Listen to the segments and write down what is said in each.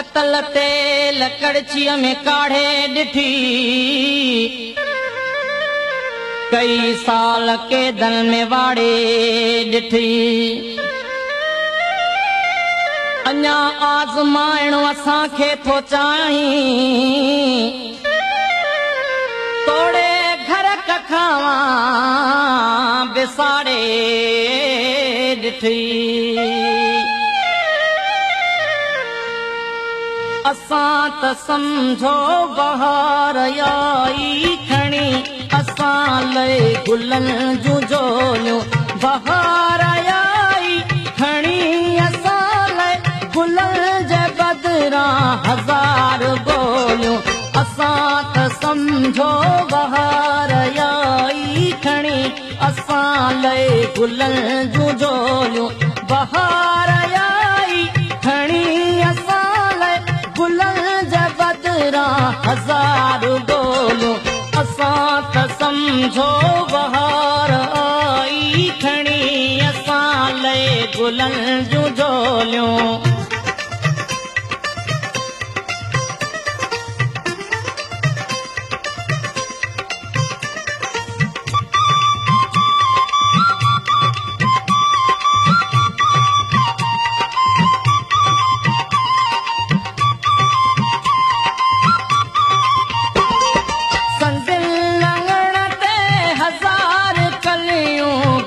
पतल तेल कड़छीअ में काढ़े ॾिठी कई साल के दल में वाड़े ॾिठी अञा आज़माइणो असांखे थो चाहीं तोड़े घर कखावां बिसाड़े ॾिठी असां त सम्झो बहार आई खणी असां लए गुलनि जूं झोलियूं बहार आई खणी असां लए गुलनि जे बदिरां हज़ार ॿोलियूं असां त सम्झो बहार आई खणी असां लए गुलनि जूं झोलियूं बहार आई खणी असां गुलनि जे बदिरां हज़ार ॿोलियूं असां त सम्झो बहार आई खणी असां लए गुलनि जूं झोलियूं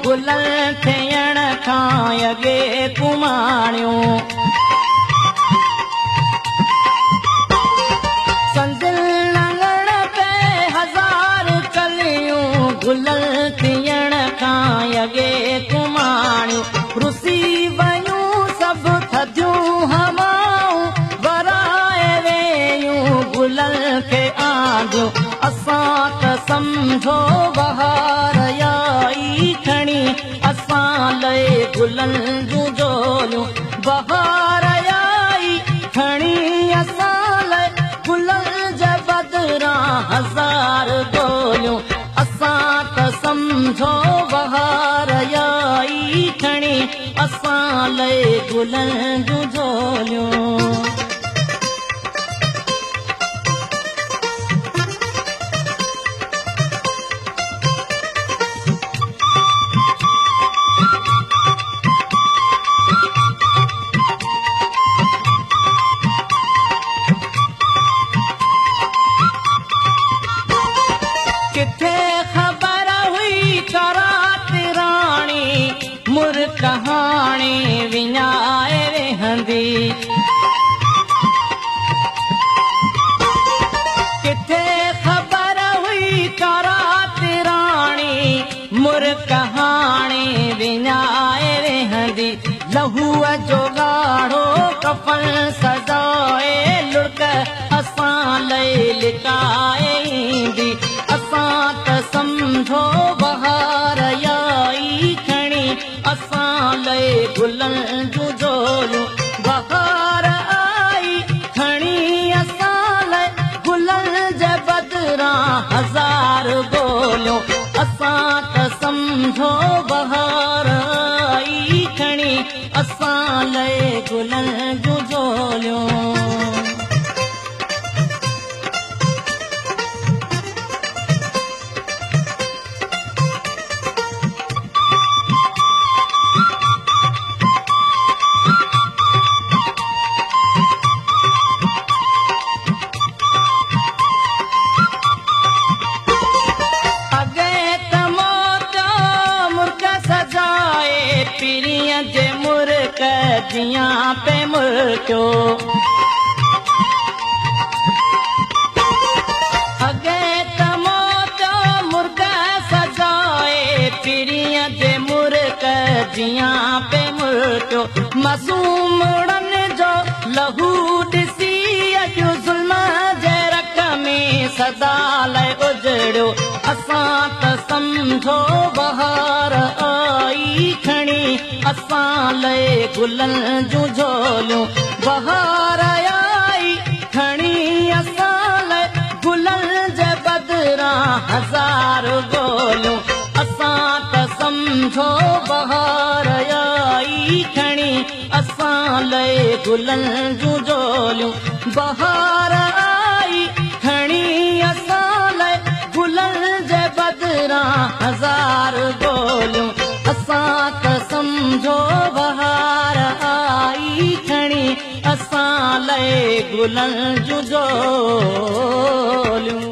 गुलनि थियण खां अॻे कुमाणियूं संदिल लंगण ते हज़ार कलियूं गुलनि थियण खां अॻे कुमाणियूं रुसी वयूं सभु थधियूं हवाऊं वराए वेयूं गुलनि खे आंदियूं असां त सम्झो बहार आई खणी असां लए गुलनि जूं झोलियूं बहार आई खणी असां लए गुलनि जे बदिरां हज़ार ॿोलियूं असां त सम्झो बहार आई खणी असां लए गुलनि जूं झोलियूं किथे ख़बर हुई करात राणी मुर कहाणी विञाए वेहंदी किथे ख़बर हुई करात राणी मुर कहाणी विञाए वेहंदी लहूअ जो ॻाढ़ो कफन सजाए लुड़क असां लए लिकाए ईंदी असां त सम्झो बहार आई खणी असां लए गुलनि जूं झोलियूं बहार आई खणी असां लए गुलनि जे बदिरां हज़ार ॿोलियूं असां त सम्झो बहार आई खणी असां लए गुलनि जूं झोलियूं पीरियं जे मुर्क जियां पे मुर्कियो अॻे त मौत मुर्ग सजाए पीरियं जे मुर्क जियां पे मुर्कियो मासूमड़नि जो लहू ॾिसी अॼु ज़ुल्म जे रख में सदा लाइ उजड़ियो असां त सम्झो बहार आई खणी असां लए गुलनि जूं झोलियूं बहार आई खणी असां लए गुलनि जे बदिरां हज़ार ॿोलियूं असां त सम्झो बहार आई खणी असां लए गुलनि जूं झोलियूं बहार आई खणी असां लए गुलनि जे बदिरां हज़ार ॻोल्हियूं असां त सम्झो बहार आई खणी असां लए गुलनि जूं झोलियूं